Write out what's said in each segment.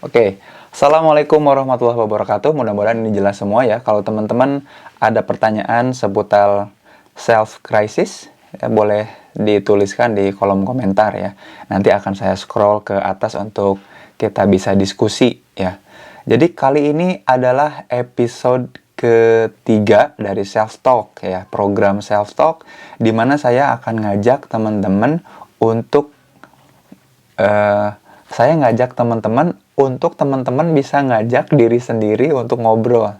Oke, Assalamualaikum warahmatullahi wabarakatuh. Mudah-mudahan ini jelas semua ya. Kalau teman-teman ada pertanyaan seputar self-crisis, ya boleh dituliskan di kolom komentar ya. Nanti akan saya scroll ke atas untuk kita bisa diskusi ya. Jadi kali ini adalah episode ketiga dari Self Talk ya, program Self Talk, di mana saya akan ngajak teman-teman untuk saya ngajak teman-teman untuk teman-teman bisa ngajak diri sendiri untuk ngobrol.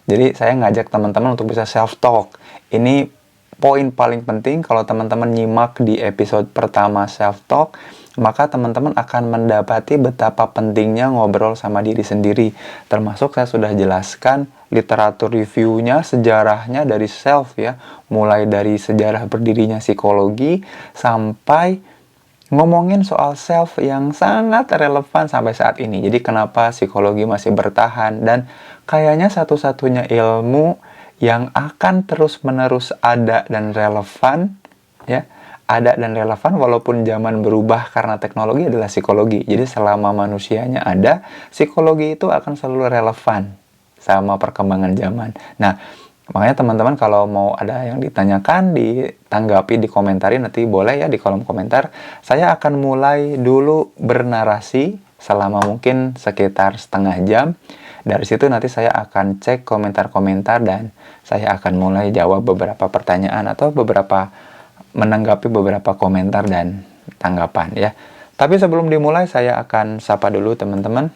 Jadi saya ngajak teman-teman untuk bisa self-talk. Ini poin paling penting kalau teman-teman nyimak di episode pertama self-talk, maka teman-teman akan mendapati betapa pentingnya ngobrol sama diri sendiri. Termasuk saya sudah jelaskan literatur reviewnya, sejarahnya dari self ya. Mulai dari sejarah berdirinya psikologi sampai ngomongin soal self yang sangat relevan sampai saat ini. Jadi kenapa psikologi masih bertahan dan kayaknya satu-satunya ilmu yang akan terus-menerus ada dan relevan ya. Ada dan relevan walaupun zaman berubah karena teknologi adalah psikologi. Jadi selama manusianya ada, psikologi itu akan selalu relevan sama perkembangan zaman. Nah, makanya teman-teman kalau mau ada yang ditanyakan, ditanggapi, dikomentarin, nanti boleh ya di kolom komentar. Saya akan mulai dulu bernarasi selama mungkin sekitar setengah jam. Dari situ nanti saya akan cek komentar-komentar dan saya akan mulai jawab beberapa pertanyaan atau menanggapi beberapa komentar dan tanggapan ya. Tapi sebelum dimulai saya akan sapa dulu teman-teman.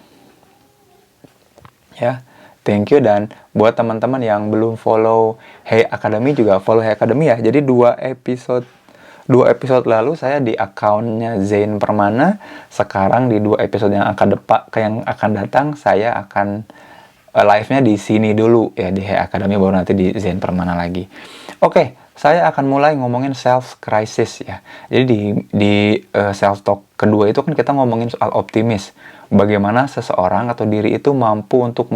Ya. Thank you, dan buat teman-teman yang belum follow Hey Academy juga follow Hey Academy ya. Jadi dua episode lalu saya di akunnya Zain Permana. Sekarang di 2 episode yang akan datang saya akan live-nya di sini dulu ya, di Hey Academy, baru nanti di Zain Permana lagi. Oke, saya akan mulai ngomongin self crisis ya. Jadi di self talk kedua itu kan kita ngomongin soal optimis. Bagaimana seseorang atau diri itu mampu untuk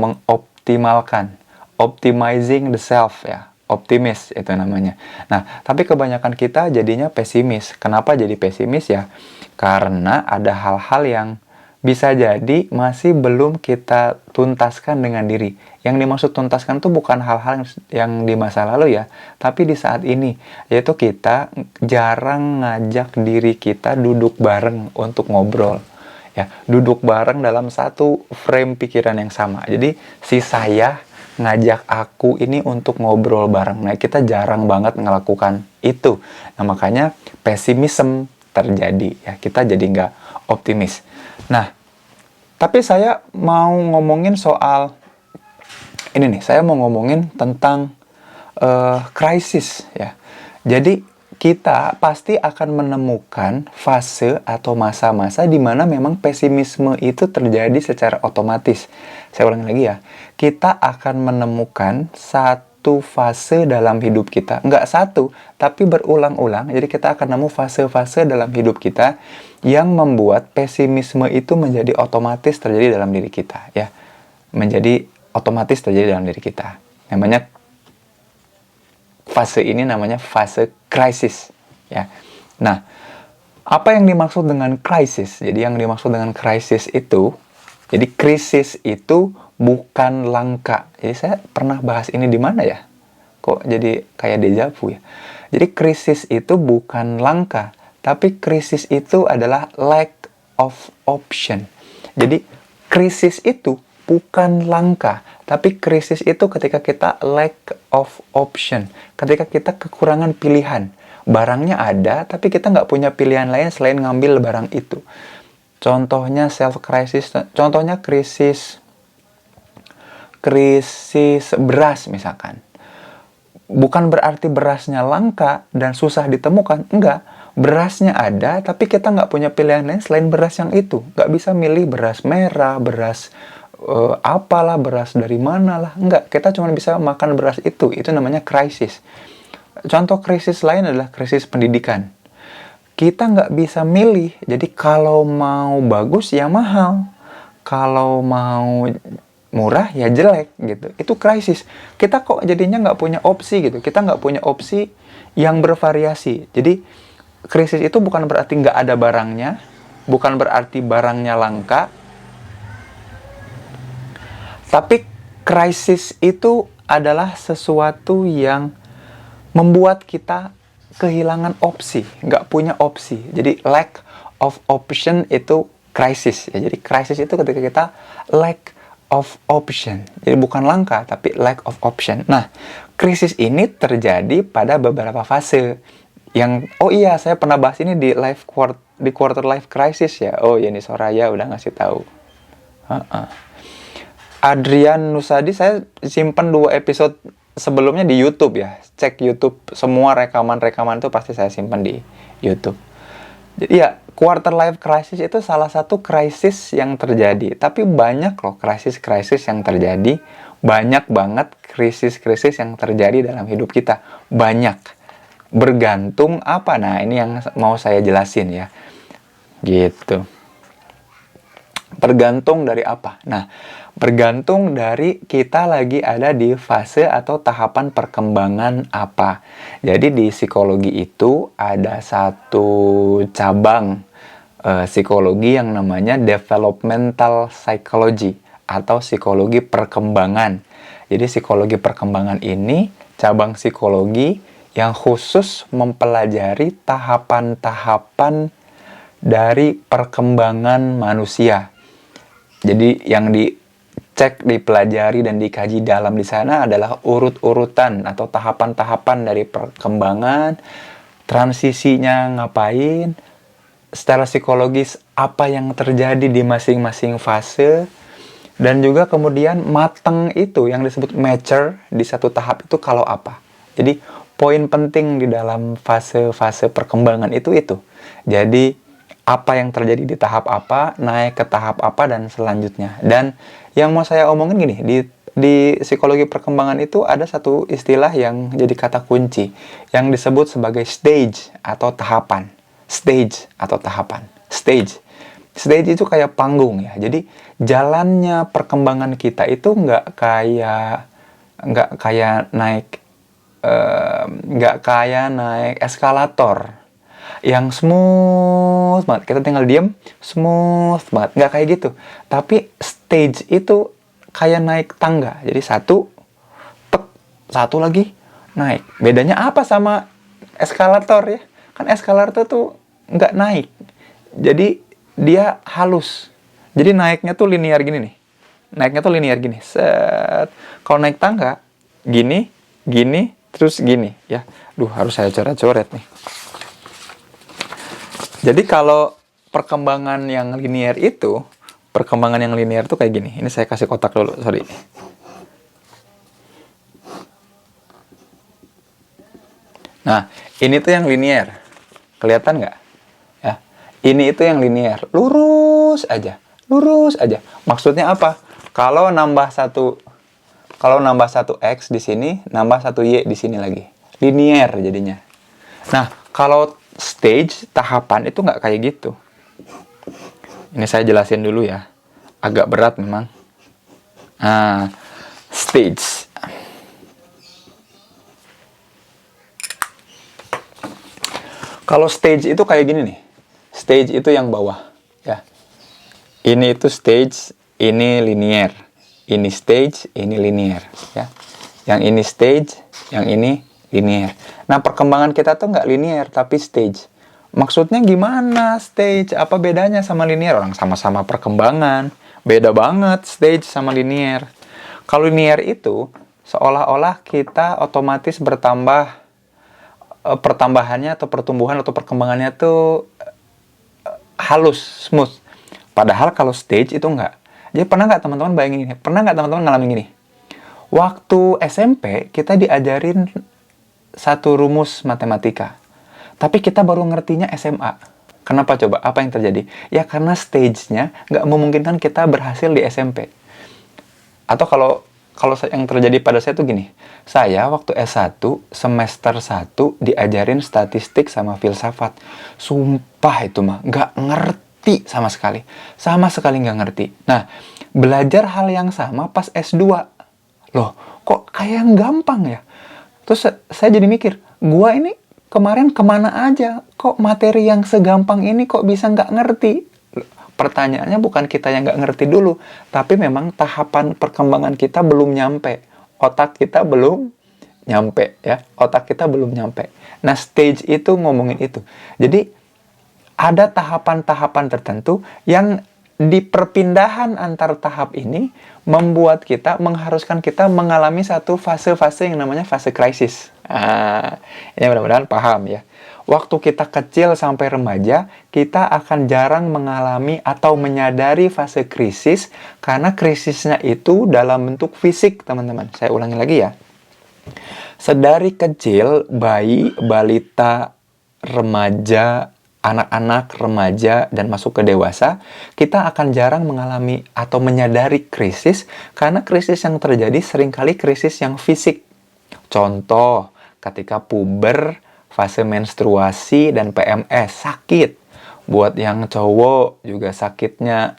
optimizing the self ya, optimis itu namanya. Nah, tapi kebanyakan kita jadinya pesimis. Kenapa jadi pesimis ya? Karena ada hal-hal yang bisa jadi masih belum kita tuntaskan dengan diri. Yang dimaksud tuntaskan tuh bukan hal-hal yang di masa lalu ya, tapi di saat ini, yaitu kita jarang ngajak diri kita duduk bareng untuk ngobrol. Ya, duduk bareng dalam satu frame pikiran yang sama. Jadi si saya ngajak aku ini untuk ngobrol bareng. Nah, kita jarang banget ngelakukan itu. Nah, makanya pesimisme terjadi ya. Kita jadi nggak optimis. Nah, tapi saya mau ngomongin soal ini nih. Saya mau ngomongin tentang krisis ya. Jadi kita pasti akan menemukan fase atau masa-masa di mana memang pesimisme itu terjadi secara otomatis. Saya ulangi lagi ya. Kita akan menemukan satu fase dalam hidup kita. Nggak satu, tapi berulang-ulang. Jadi kita akan nemu fase-fase dalam hidup kita yang membuat pesimisme itu menjadi otomatis terjadi dalam diri kita. Ya, menjadi otomatis terjadi dalam diri kita. Fase ini namanya fase krisis ya. Nah, apa yang dimaksud dengan krisis? Jadi yang dimaksud dengan krisis itu, jadi krisis itu bukan langka. Jadi saya pernah bahas ini di mana ya? Kok jadi kayak deja vu ya? Jadi krisis itu bukan langka, tapi krisis itu adalah lack of option. Jadi krisis itu bukan langka, tapi krisis itu ketika kita lack of option. Ketika kita kekurangan pilihan. Barangnya ada, tapi kita nggak punya pilihan lain selain ngambil barang itu. Contohnya self-crisis, contohnya krisis beras misalkan. Bukan berarti berasnya langka dan susah ditemukan, enggak. Berasnya ada, tapi kita nggak punya pilihan lain selain beras yang itu. Nggak bisa milih beras merah, beras apalah, beras dari mana lah. Enggak, kita cuma bisa makan beras itu. Itu namanya krisis. Contoh krisis lain adalah krisis pendidikan. Kita nggak bisa milih. Jadi kalau mau bagus ya mahal. Kalau mau murah ya jelek gitu. Itu krisis. Kita kok jadinya nggak punya opsi gitu. Kita nggak punya opsi yang bervariasi. Jadi krisis itu bukan berarti nggak ada barangnya. Bukan berarti barangnya langka. Tapi krisis itu adalah sesuatu yang membuat kita kehilangan opsi, nggak punya opsi. Jadi lack of option itu krisis. Ya, jadi krisis itu ketika kita lack of option. Jadi bukan langka, tapi lack of option. Nah, krisis ini terjadi pada beberapa fase. Yang, oh iya, saya pernah bahas ini di quarter life crisis ya. Oh ya, ini Soraya udah ngasih tahu. Adrian Nusadi, saya simpan 2 episode sebelumnya di YouTube ya. Cek YouTube, semua rekaman-rekaman itu pasti saya simpan di YouTube. Jadi ya, quarter life crisis itu salah satu krisis yang terjadi. Tapi banyak loh krisis-krisis yang terjadi. Banyak banget krisis-krisis yang terjadi dalam hidup kita. Banyak. Bergantung apa? Nah, ini yang mau saya jelasin ya. Gitu. Bergantung dari apa? Nah, bergantung dari kita lagi ada di fase atau tahapan perkembangan apa. Jadi di psikologi itu ada satu cabang psikologi yang namanya developmental psychology atau psikologi perkembangan. Jadi psikologi perkembangan ini cabang psikologi yang khusus mempelajari tahapan-tahapan dari perkembangan manusia. Jadi yang dicek, dipelajari, dan dikaji dalam di sana adalah urut-urutan atau tahapan-tahapan dari perkembangan, transisinya ngapain, secara psikologis apa yang terjadi di masing-masing fase, dan juga kemudian mateng itu yang disebut mature di satu tahap itu kalau apa. Jadi poin penting di dalam fase-fase perkembangan itu. Jadi apa yang terjadi di tahap apa, naik ke tahap apa, dan selanjutnya. Dan yang mau saya omongin gini, di psikologi perkembangan itu ada satu istilah yang jadi kata kunci, yang disebut sebagai stage atau tahapan. Stage atau tahapan. Stage. Stage itu kayak panggung ya. Jadi jalannya perkembangan kita itu nggak kayak naik eskalator yang smooth banget, kita tinggal diem, smooth banget, nggak kayak gitu. Tapi stage itu kayak naik tangga. Jadi satu lagi naik. Bedanya apa sama eskalator ya? Kan eskalator tuh nggak naik, jadi dia halus. Jadi naiknya tuh linear gini nih. Naiknya tuh linear gini. Set. Kalau naik tangga gini, terus gini ya. Harus saya coret-coret nih. Jadi kalau perkembangan yang linear tuh kayak gini. Ini saya kasih kotak dulu, sorry. Nah, ini tuh yang linear. Kelihatan nggak? Ya. Ini itu yang linear. Lurus aja. Maksudnya apa? Kalau nambah satu X di sini, nambah satu Y di sini lagi. Linear jadinya. Nah, kalau stage, tahapan itu nggak kayak gitu. Ini saya jelasin dulu ya. Agak berat memang. Nah, stage. Kalau stage itu kayak gini nih. Stage itu yang bawah. Ya. Ini itu stage, ini linear. Ini stage, ini linear. Ya. Yang ini stage, yang ini linear. Nah, perkembangan kita tuh nggak linear, tapi stage. Maksudnya gimana stage? Apa bedanya sama linear? Orang sama-sama perkembangan. Beda banget stage sama linear. Kalau linear itu, seolah-olah kita otomatis bertambah, pertambahannya atau pertumbuhan atau perkembangannya tuh halus, smooth. Padahal kalau stage itu nggak. Jadi pernah nggak teman-teman bayangin ini? Pernah nggak teman-teman ngalamin gini? Waktu SMP, kita diajarin satu rumus matematika. Tapi kita baru ngertinya SMA. Kenapa coba? Apa yang terjadi? Ya karena stage-nya nggak memungkinkan kita berhasil di SMP. Atau kalau yang terjadi pada saya tuh gini. Saya waktu S1, semester 1 diajarin statistik sama filsafat. Sumpah itu mah, nggak ngerti sama sekali. Sama sekali nggak ngerti. Nah, belajar hal yang sama pas S2. Loh, kok kayak gampang ya? Terus saya jadi mikir, gua ini kemarin kemana aja? Kok materi yang segampang ini kok bisa nggak ngerti? Pertanyaannya bukan kita yang nggak ngerti dulu, tapi memang tahapan perkembangan kita belum nyampe. Otak kita belum nyampe, ya. Otak kita belum nyampe. Nah, stage itu ngomongin itu. Jadi, ada tahapan-tahapan tertentu yang di perpindahan antar tahap ini mengharuskan kita mengalami satu fase-fase yang namanya fase krisis. Ini mudah-mudahan paham ya. Waktu kita kecil sampai remaja, kita akan jarang mengalami atau menyadari fase krisis karena krisisnya itu dalam bentuk fisik, teman-teman. Saya ulangi lagi ya. Sedari kecil, bayi, balita, remaja, anak-anak, remaja, dan masuk ke dewasa, kita akan jarang mengalami atau menyadari krisis karena krisis yang terjadi seringkali krisis yang fisik. Contoh, ketika puber, fase menstruasi, dan PMS, sakit. Buat yang cowok juga sakitnya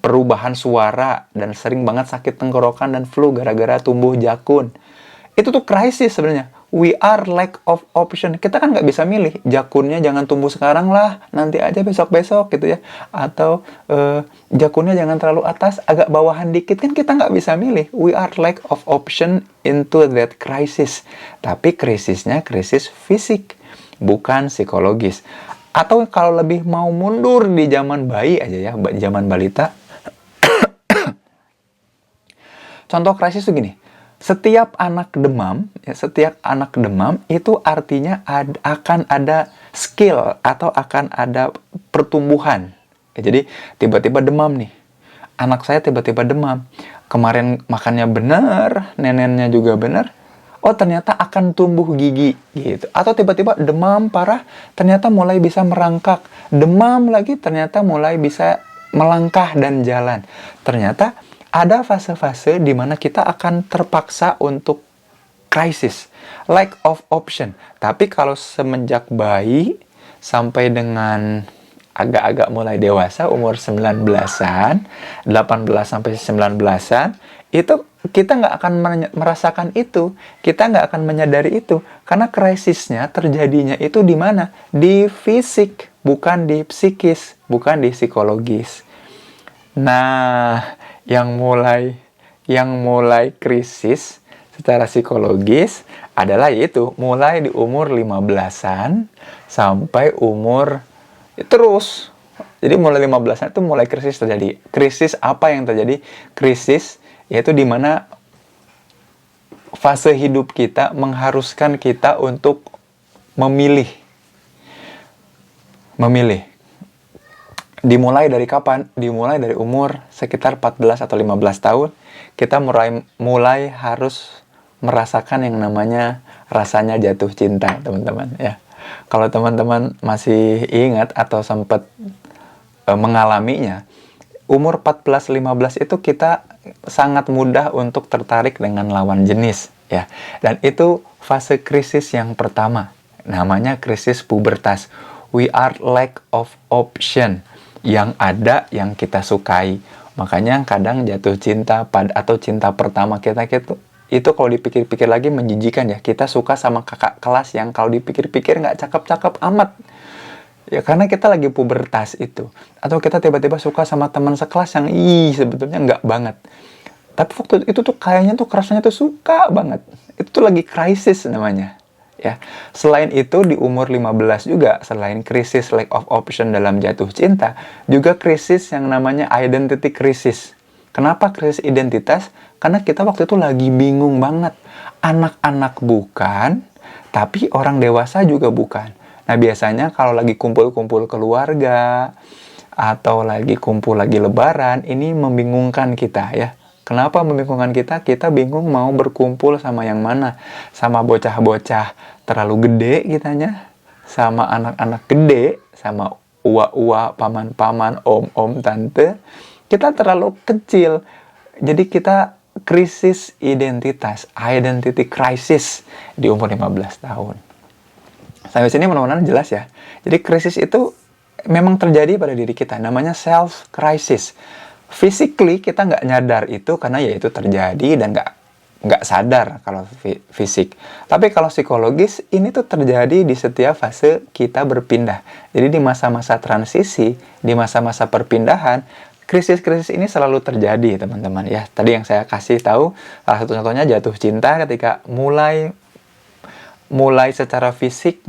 perubahan suara dan sering banget sakit tenggorokan dan flu gara-gara tumbuh jakun. Itu tuh krisis sebenarnya. We are lack of option. Kita kan nggak bisa milih. Jakunnya jangan tumbuh sekarang lah, nanti aja besok-besok gitu ya. Atau jakunnya jangan terlalu atas, agak bawahan dikit. Kan kita nggak bisa milih. We are lack of option into that crisis. Tapi krisisnya krisis fisik, bukan psikologis. Atau kalau lebih mau mundur di zaman bayi aja ya, zaman balita. Contoh krisis tuh gini. Setiap anak demam itu artinya akan ada skill atau akan ada pertumbuhan. Ya, jadi tiba-tiba demam nih. Anak saya tiba-tiba demam. Kemarin makannya benar, neneknya juga benar. Oh, ternyata akan tumbuh gigi gitu. Atau tiba-tiba demam parah, ternyata mulai bisa merangkak. Demam lagi ternyata mulai bisa melangkah dan jalan. Ternyata ada fase-fase di mana kita akan terpaksa untuk krisis, lack of option. Tapi kalau semenjak bayi sampai dengan agak-agak mulai dewasa, umur 19-an, 18 sampai 19-an, itu kita nggak akan merasakan itu, kita nggak akan menyadari itu, karena krisisnya terjadinya itu di mana? Di fisik, bukan di psikis, bukan di psikologis. Nah, yang mulai krisis secara psikologis adalah yaitu mulai di umur 15-an sampai umur terus. Jadi mulai 15-an itu mulai krisis terjadi. Krisis apa yang terjadi? Krisis yaitu di mana fase hidup kita mengharuskan kita untuk memilih. Dimulai dari kapan? Dimulai dari umur sekitar 14 atau 15 tahun, kita mulai harus merasakan yang namanya rasanya jatuh cinta, teman-teman ya. Kalau teman-teman masih ingat atau sempat mengalaminya, umur 14-15 itu kita sangat mudah untuk tertarik dengan lawan jenis ya. Dan itu fase krisis yang pertama, namanya krisis pubertas. We are lack of option. Yang ada yang kita sukai. Makanya kadang jatuh cinta atau cinta pertama kita itu kalau dipikir-pikir lagi menjijikan ya. Kita suka sama kakak kelas yang kalau dipikir-pikir nggak cakep-cakep amat. Ya karena kita lagi pubertas itu. Atau kita tiba-tiba suka sama teman sekelas yang sebetulnya nggak banget. Tapi waktu itu tuh kayaknya tuh rasanya tuh suka banget. Itu tuh lagi krisis namanya. Ya. Selain itu di umur 15 juga, selain krisis lack of option dalam jatuh cinta, juga krisis yang namanya identity crisis. Kenapa krisis identitas? Karena kita waktu itu lagi bingung banget. Anak-anak bukan, tapi orang dewasa juga bukan. Nah biasanya kalau lagi kumpul-kumpul keluarga, atau lagi kumpul lagi lebaran, ini membingungkan kita ya. Kenapa membingungkan kita? Kita bingung mau berkumpul sama yang mana. Sama bocah-bocah terlalu gede kitanya, sama anak-anak gede, sama uwa-uwa, paman-paman, om-om, tante. Kita terlalu kecil. Jadi kita krisis identitas, identity crisis di umur 15 tahun. Sampai sini mudah-mudahan jelas ya. Jadi krisis itu memang terjadi pada diri kita, namanya self crisis. Physically kita nggak nyadar itu karena ya itu terjadi dan nggak nggak sadar kalau fisik. Tapi kalau psikologis, ini tuh terjadi di setiap fase kita berpindah. Jadi di masa-masa transisi, di masa-masa perpindahan, krisis-krisis ini selalu terjadi, teman-teman. Ya, tadi yang saya kasih tahu, salah satu contohnya jatuh cinta ketika mulai secara fisik,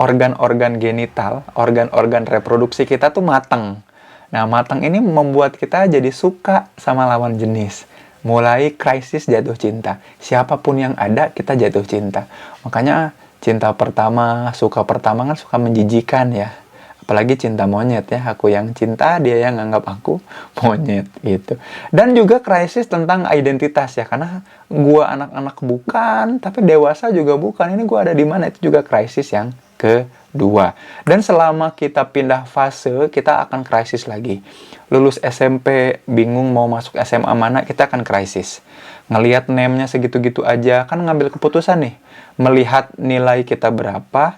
organ-organ genital, organ-organ reproduksi kita tuh matang. Nah, matang ini membuat kita jadi suka sama lawan jenis. Mulai krisis jatuh cinta. Siapapun yang ada, kita jatuh cinta. Makanya cinta pertama, suka pertama kan suka menjijikan ya. Apalagi cinta monyet ya. Aku yang cinta, dia yang nganggap aku monyet gitu. Dan juga krisis tentang identitas ya. Karena gua anak-anak bukan, tapi dewasa juga bukan. Ini gua ada di mana? Itu juga krisis yang kedua. Dan selama kita pindah fase, kita akan krisis lagi. Lulus SMP, bingung mau masuk SMA mana, kita akan krisis. Ngelihat name-nya segitu-gitu aja, kan ngambil keputusan nih. Melihat nilai kita berapa,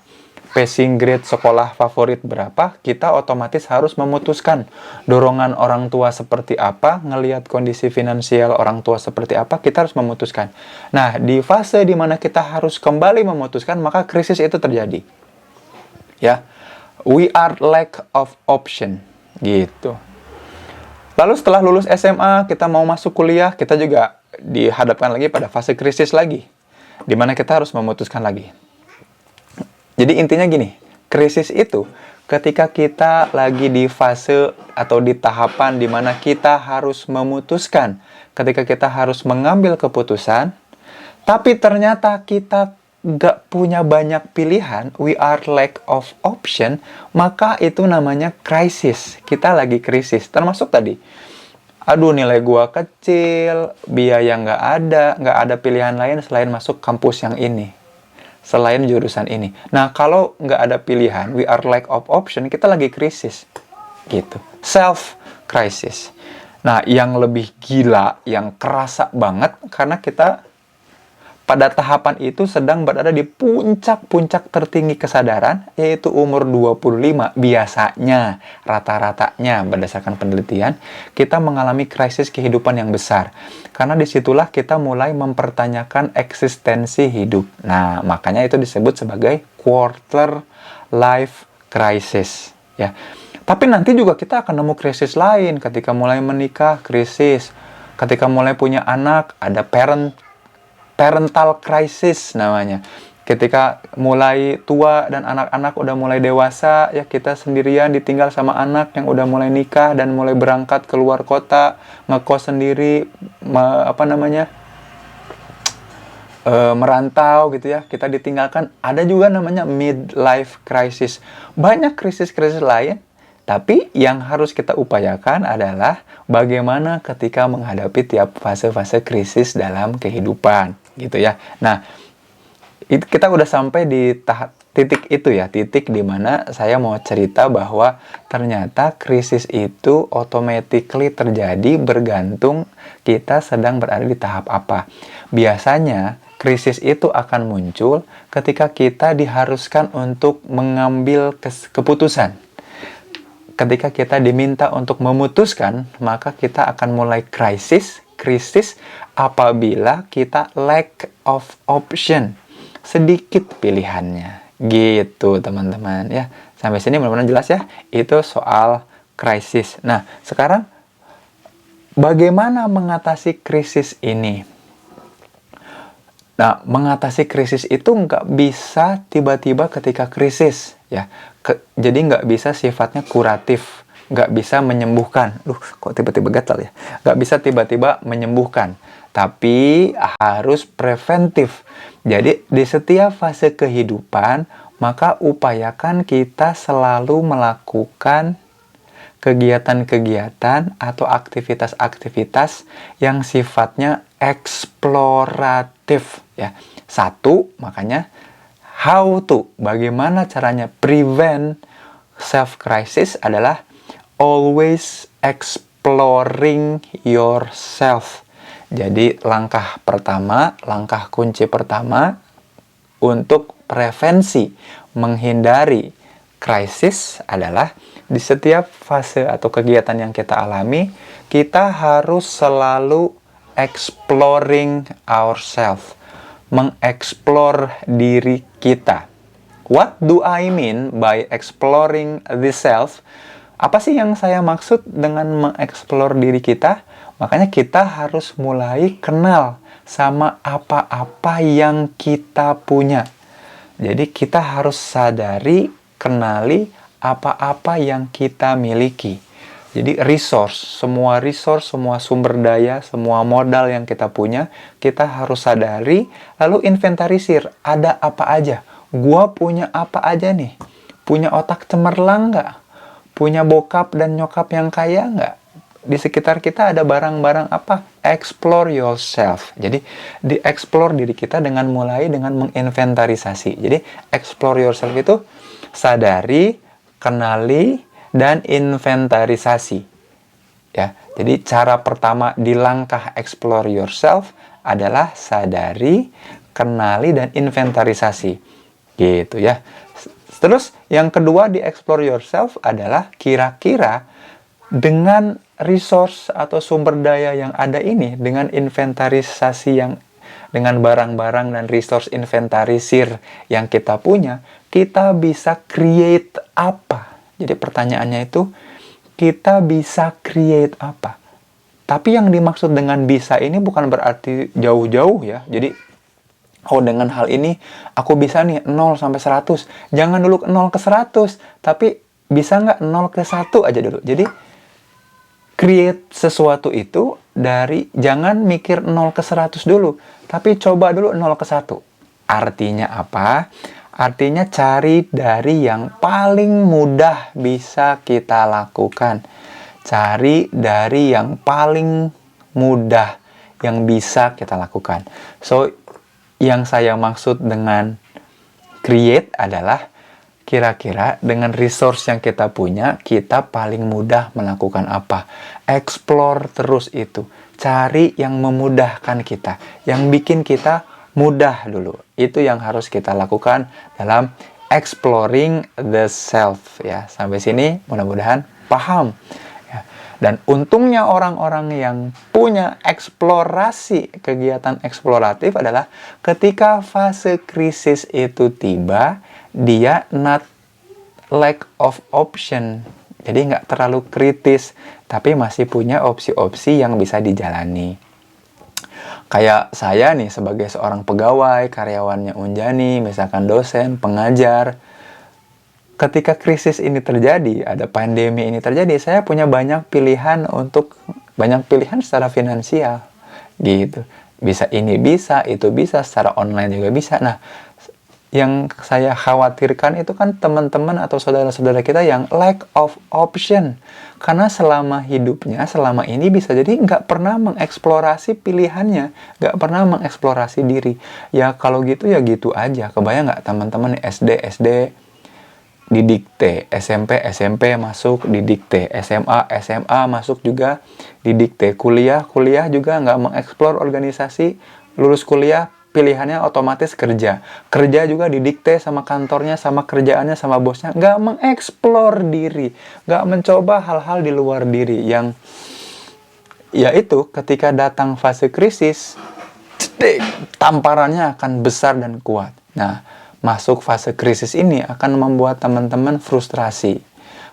passing grade sekolah favorit berapa, kita otomatis harus memutuskan. Dorongan orang tua seperti apa, ngelihat kondisi finansial orang tua seperti apa, kita harus memutuskan. Nah, di fase dimana kita harus kembali memutuskan, maka krisis itu terjadi. Ya, we are lack of option gitu. Lalu setelah lulus SMA, kita mau masuk kuliah, kita juga dihadapkan lagi pada fase krisis lagi, dimana kita harus memutuskan lagi. Jadi intinya gini, krisis itu ketika kita lagi di fase atau di tahapan dimana kita harus memutuskan, ketika kita harus mengambil keputusan, tapi ternyata kita nggak punya banyak pilihan, we are lack of option, maka itu namanya krisis. Kita lagi krisis. Termasuk tadi, aduh nilai gua kecil, biaya nggak ada pilihan lain selain masuk kampus yang ini, selain jurusan ini. Nah, kalau nggak ada pilihan, we are lack of option, kita lagi krisis. Gitu. Self-crisis. Nah, yang lebih gila, yang kerasa banget, karena kita pada tahapan itu sedang berada di puncak-puncak tertinggi kesadaran, yaitu umur 25. Biasanya, rata-ratanya berdasarkan penelitian, kita mengalami krisis kehidupan yang besar. Karena disitulah kita mulai mempertanyakan eksistensi hidup. Nah, makanya itu disebut sebagai quarter life crisis. Ya. Tapi nanti juga kita akan nemu krisis lain. Ketika mulai menikah, krisis. Ketika mulai punya anak, ada parental crisis namanya. Ketika mulai tua dan anak-anak udah mulai dewasa, ya kita sendirian ditinggal sama anak yang udah mulai nikah dan mulai berangkat keluar kota, ngekos sendiri, merantau gitu ya. Kita ditinggalkan. Ada juga namanya midlife crisis. Banyak krisis-krisis lain. Tapi yang harus kita upayakan adalah bagaimana ketika menghadapi tiap fase-fase krisis dalam kehidupan, gitu ya. Nah, itu kita udah sampai di titik itu ya, titik di mana saya mau cerita bahwa ternyata krisis itu automatically terjadi bergantung kita sedang berada di tahap apa. Biasanya krisis itu akan muncul ketika kita diharuskan untuk mengambil keputusan. Ketika kita diminta untuk memutuskan, maka kita akan mulai krisis apabila kita lack of option. Sedikit pilihannya. Gitu, teman-teman ya. Sampai sini benar-benar jelas ya. Itu soal krisis. Nah, sekarang bagaimana mengatasi krisis ini? Nah, mengatasi krisis itu nggak bisa tiba-tiba ketika krisis ya. Jadi nggak bisa sifatnya kuratif, nggak bisa menyembuhkan. Kok tiba-tiba gatal ya? Nggak bisa tiba-tiba menyembuhkan, tapi harus preventif. Jadi di setiap fase kehidupan, maka upayakan kita selalu melakukan kegiatan-kegiatan atau aktivitas-aktivitas yang sifatnya eksploratif ya. Satu, makanya how to, bagaimana caranya prevent self-crisis adalah always exploring yourself. Jadi langkah kunci pertama untuk prevensi menghindari krisis adalah di setiap fase atau kegiatan yang kita alami, kita harus selalu exploring ourselves, mengeksplor diri kita. What do I mean by exploring the self? Apa sih yang saya maksud dengan mengeksplor diri kita? Makanya kita harus mulai kenal sama apa-apa yang kita punya. Jadi kita harus sadari, kenali apa-apa yang kita miliki. Jadi semua resource, semua sumber daya, semua modal yang kita punya, kita harus sadari, lalu inventarisir, ada apa aja. Gua punya apa aja nih? Punya otak cemerlang nggak? Punya bokap dan nyokap yang kaya nggak? Di sekitar kita ada barang-barang apa? Explore yourself. Jadi, di-explore diri kita dengan menginventarisasi. Jadi, explore yourself itu sadari, kenali, dan inventarisasi. Ya, jadi cara pertama di langkah explore yourself adalah sadari, kenali, dan inventarisasi. Gitu ya. Terus yang kedua di explore yourself adalah kira-kira dengan resource atau sumber daya yang ada ini, dengan inventarisasi dengan barang-barang dan resource inventarisir yang kita punya, kita bisa create apa? Jadi pertanyaannya itu, kita bisa create apa? Tapi yang dimaksud dengan bisa ini bukan berarti jauh-jauh ya. Jadi dengan hal ini aku bisa nih 0 sampai 100. Jangan dulu 0 ke 100, tapi bisa nggak 0 ke 1 aja dulu. Jadi create sesuatu itu jangan mikir 0 ke 100 dulu, tapi coba dulu 0 ke 1. Artinya apa? Artinya cari dari yang paling mudah bisa kita lakukan. Cari dari yang paling mudah yang bisa kita lakukan. So, yang saya maksud dengan create adalah kira-kira dengan resource yang kita punya, kita paling mudah melakukan apa? Explore terus itu. Cari yang memudahkan kita, yang bikin kita mudah dulu. Itu yang harus kita lakukan dalam exploring the self ya. Sampai sini mudah-mudahan paham. Dan untungnya orang-orang yang punya eksplorasi, kegiatan eksploratif adalah ketika fase krisis itu tiba, dia not lack of option. Jadi nggak terlalu kritis, tapi masih punya opsi-opsi yang bisa dijalani. Kayak saya nih sebagai seorang pegawai, karyawannya Unjani, misalkan dosen, pengajar, ketika krisis ini terjadi, ada pandemi ini terjadi, saya punya banyak pilihan secara finansial, gitu. Bisa ini bisa, itu bisa, secara online juga bisa. Nah, yang saya khawatirkan itu kan teman-teman atau saudara-saudara kita yang lack of option. Karena selama hidupnya, selama ini bisa jadi nggak pernah mengeksplorasi pilihannya, nggak pernah mengeksplorasi diri. Ya kalau gitu ya gitu aja. Kebayang nggak teman-teman SD didikte, SMP masuk didikte, SMA masuk juga didikte, kuliah juga nggak mengeksplor organisasi, lulus kuliah pilihannya otomatis kerja juga didikte sama kantornya, sama kerjaannya, sama bosnya, nggak mengeksplor diri, nggak mencoba hal-hal di luar diri yang yaitu ketika datang fase krisis, tamparannya akan besar dan kuat. Nah, masuk fase krisis ini akan membuat teman-teman frustrasi.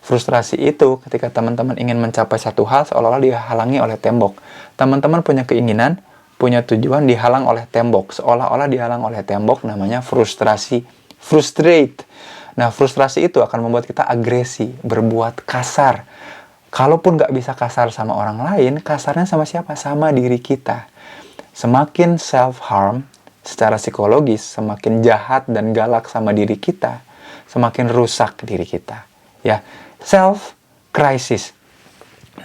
Frustrasi itu ketika teman-teman ingin mencapai satu hal seolah-olah dihalangi oleh tembok. Teman-teman punya keinginan, punya tujuan dihalang oleh tembok. Seolah-olah dihalang oleh tembok, namanya frustrasi. Frustrate. Nah, frustrasi itu akan membuat kita agresi, berbuat kasar. Kalaupun nggak bisa kasar sama orang lain, kasarnya sama siapa? Sama diri kita. Semakin self-harm, secara psikologis, semakin jahat dan galak sama diri kita, semakin rusak diri kita. Ya, self-crisis.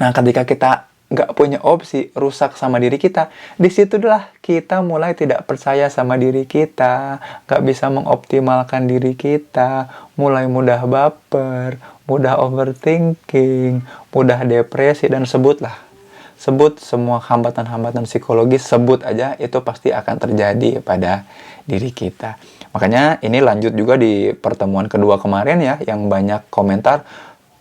Nah, ketika kita nggak punya opsi, rusak sama diri kita, disitulah kita mulai tidak percaya sama diri kita, nggak bisa mengoptimalkan diri kita, mulai mudah baper, mudah overthinking, mudah depresi, dan sebut semua hambatan-hambatan psikologis, sebut aja, itu pasti akan terjadi pada diri kita. Makanya ini lanjut juga di pertemuan kedua kemarin ya, yang banyak komentar,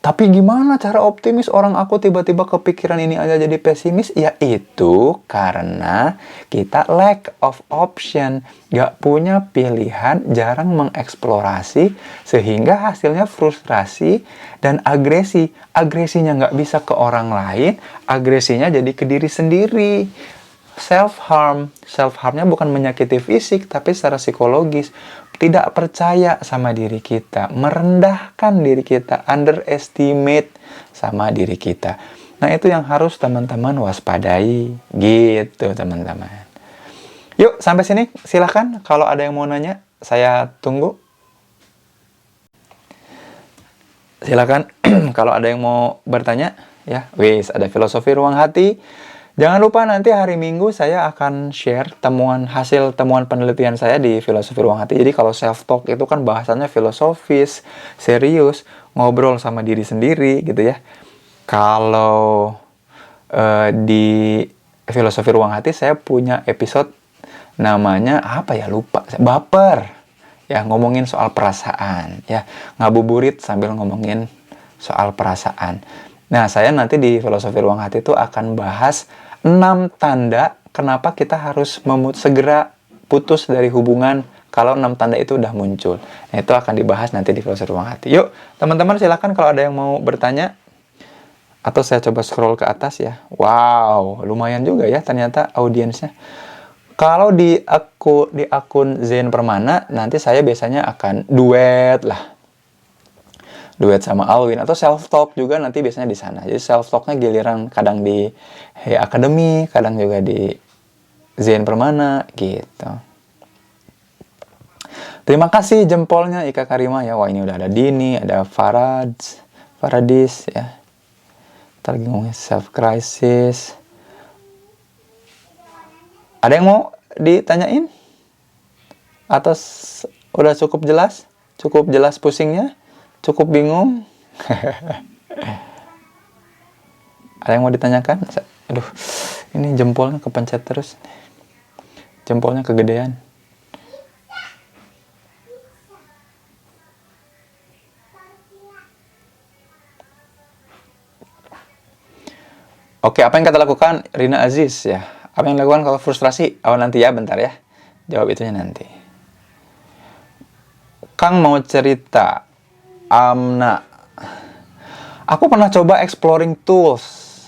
Tapi gimana cara optimis, orang aku tiba-tiba kepikiran ini aja jadi pesimis? Ya itu karena kita lack of option, gak punya pilihan, jarang mengeksplorasi, sehingga hasilnya frustrasi dan agresi. Agresinya gak bisa ke orang lain, agresinya jadi ke diri sendiri. Self-harm. Self-harmnya bukan menyakiti fisik, tapi secara psikologis. Tidak percaya sama diri kita, merendahkan diri kita, underestimate sama diri kita. Nah, itu yang harus teman-teman waspadai. Gitu, teman-teman. Yuk, sampai sini. Silahkan kalau ada yang mau nanya, saya tunggu. Silahkan kalau ada yang mau bertanya. Ya, wis, ada Filosofi Ruang Hati. Jangan lupa nanti hari Minggu saya akan share hasil temuan penelitian saya di Filosofi Ruang Hati. Jadi kalau self-talk itu kan bahasanya filosofis, serius, ngobrol sama diri sendiri gitu ya. Kalau di Filosofi Ruang Hati saya punya episode namanya apa ya, lupa, baper. Ya, ngomongin soal perasaan ya, ngabuburit sambil ngomongin soal perasaan. Nah, saya nanti di Filosofi Ruang Hati itu akan bahas 6 tanda kenapa kita harus segera putus dari hubungan kalau 6 tanda itu udah muncul. Nah, itu akan dibahas nanti di Filosofi Ruang Hati. Yuk, teman-teman silakan kalau ada yang mau bertanya. Atau saya coba scroll ke atas ya. Wow, lumayan juga ya ternyata audiensnya. Kalau di akun Zen Permana, nanti saya biasanya akan duet sama Alwin, atau self-talk juga nanti biasanya di sana. Jadi self-talknya giliran kadang di Hey Academy, kadang juga di Zen Permana gitu. Terima kasih jempolnya Ika Karima ya. Wah, ini udah ada Dini, ada Faradis ya. Kita lagi ngomongin self-crisis. Ada yang mau ditanyain? Atau udah cukup jelas? Cukup jelas pusingnya? Cukup bingung? Ada yang mau ditanyakan? Aduh, ini jempolnya kepencet terus. Jempolnya kegedean. Oke, apa yang kita lakukan? Rina Aziz ya. Apa yang dilakukan kalau frustrasi? Oh, nanti ya, bentar ya. Jawab itunya nanti. Kang mau cerita. Amna. Aku pernah coba exploring tools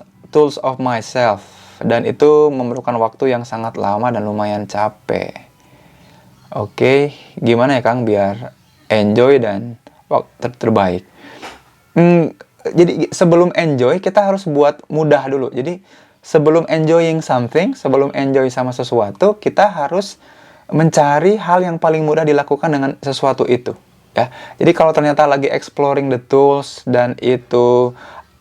of myself. Dan itu memerlukan waktu yang sangat lama dan lumayan capek. Oke, gimana ya Kang biar enjoy dan terbaik? Jadi sebelum enjoy, kita harus buat mudah dulu. Jadi sebelum enjoying something, sebelum enjoy sama sesuatu, kita harus mencari hal yang paling mudah dilakukan dengan sesuatu itu. Ya. Jadi kalau ternyata lagi exploring the tools dan itu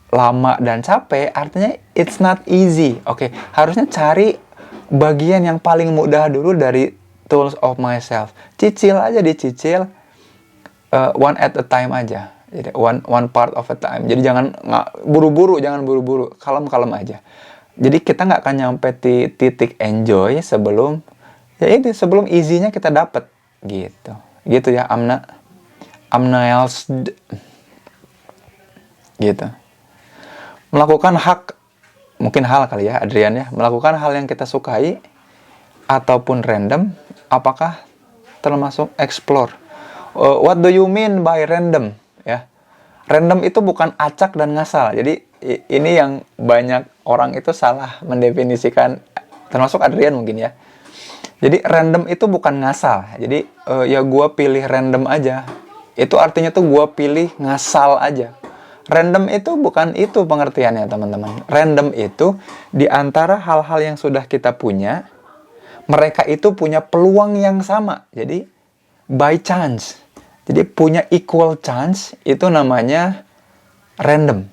lama dan capek, artinya it's not easy. Oke, harusnya cari bagian yang paling mudah dulu dari tools of myself. Cicil aja, dicicil one at a time aja. Jadi one part of a time. Jadi jangan buru-buru, kalem-kalem aja. Jadi kita nggak akan nyampe di titik enjoy sebelum easy-nya kita dapat gitu ya Amna else gitu. Melakukan mungkin hal kali ya Adrian ya, melakukan hal yang kita sukai ataupun random, apakah termasuk explore? What do you mean by random ya? Random itu bukan acak dan ngasal. Jadi ini yang banyak orang itu salah mendefinisikan, termasuk Adrian mungkin ya. Jadi random itu bukan ngasal. Jadi ya gue pilih random aja. Itu artinya tuh gue pilih ngasal aja. Random itu bukan itu pengertiannya teman-teman. Random itu di antara hal-hal yang sudah kita punya, mereka itu punya peluang yang sama. Jadi by chance. Jadi punya equal chance, itu namanya random.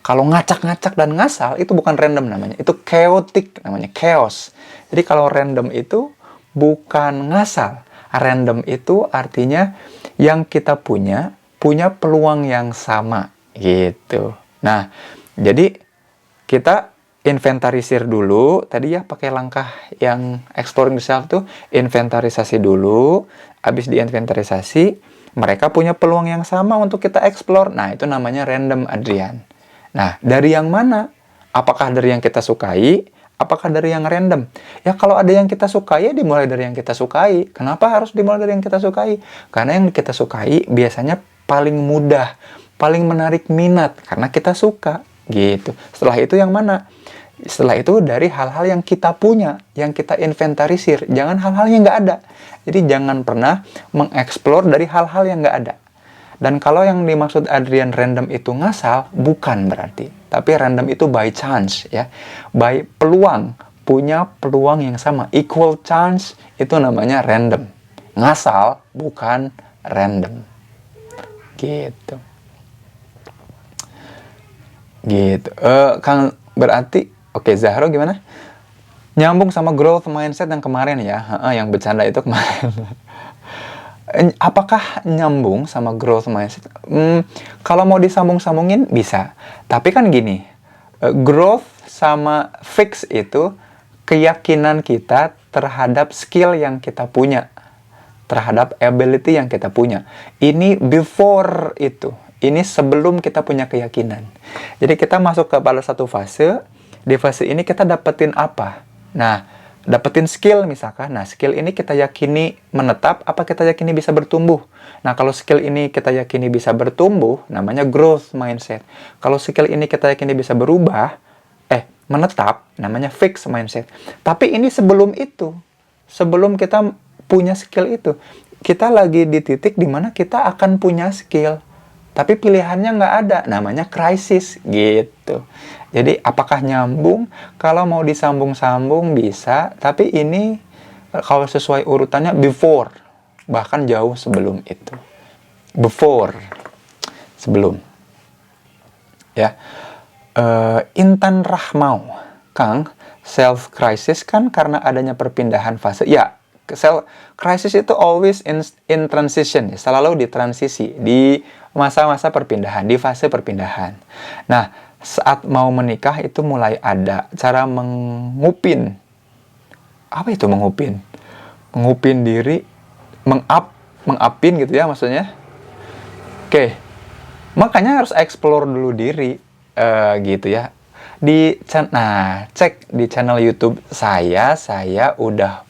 Kalau ngacak-ngacak dan ngasal, itu bukan random namanya. Itu chaotic namanya, chaos. Jadi kalau random itu bukan ngasal. Random itu artinya yang kita punya peluang yang sama gitu. Nah, jadi kita inventarisir dulu. Tadi ya pakai langkah yang exploring the self tuh, inventarisasi dulu. Habis diinventarisasi, Mereka punya peluang yang sama untuk kita explore. Nah, itu namanya random, Adrian. Nah, dari yang mana? Apakah dari yang kita sukai? Apakah dari yang random? Ya, kalau ada yang kita sukai, ya dimulai dari yang kita sukai. Kenapa harus dimulai dari yang kita sukai? Karena yang kita sukai biasanya paling mudah, paling menarik minat, karena kita suka, gitu. Setelah itu yang mana? Setelah itu dari hal-hal yang kita punya, yang kita inventarisir. Jangan hal-hal yang nggak ada. Jadi jangan pernah mengeksplor dari hal-hal yang nggak ada. Dan kalau yang dimaksud Adrian random itu ngasal, bukan berarti. Tapi random itu by chance, ya. By peluang, punya peluang yang sama. Equal chance, itu namanya random. Ngasal, bukan random. Gitu. Gitu. Kang, berarti oke, Zahro gimana? Nyambung sama growth mindset yang kemarin ya, yang bercanda itu kemarin. Apakah nyambung sama growth mindset? Kalau mau disambung-sambungin bisa. Tapi kan gini, growth sama fix itu keyakinan kita terhadap skill yang kita punya, terhadap ability yang kita punya. Ini before itu. Ini sebelum kita punya keyakinan. Jadi kita masuk kepada satu fase. Di fase ini kita dapetin apa? Nah, dapetin skill misalkan. Nah, skill ini kita yakini menetap, apa kita yakini bisa bertumbuh? Nah, kalau skill ini kita yakini bisa bertumbuh, namanya growth mindset. Kalau skill ini kita yakini bisa berubah, menetap, namanya fixed mindset. Tapi ini sebelum itu. Sebelum kita punya skill itu. Kita lagi di titik dimana kita akan punya skill. Tapi pilihannya nggak ada, namanya krisis, gitu. Jadi, apakah nyambung? Kalau mau disambung-sambung bisa, tapi ini kalau sesuai urutannya before, bahkan jauh sebelum itu. Before, sebelum. Ya, Intan Rahmau, Kang, self crisis kan karena adanya perpindahan fase. Ya, self crisis itu always in transition, ya, selalu di transisi, di masa-masa perpindahan, di fase perpindahan. Nah, saat mau menikah itu mulai ada cara mengupin. Apa itu mengupin? Mengupin diri, mengupin gitu ya maksudnya. Oke. Makanya harus explore dulu diri, gitu ya. Cek di channel YouTube saya udah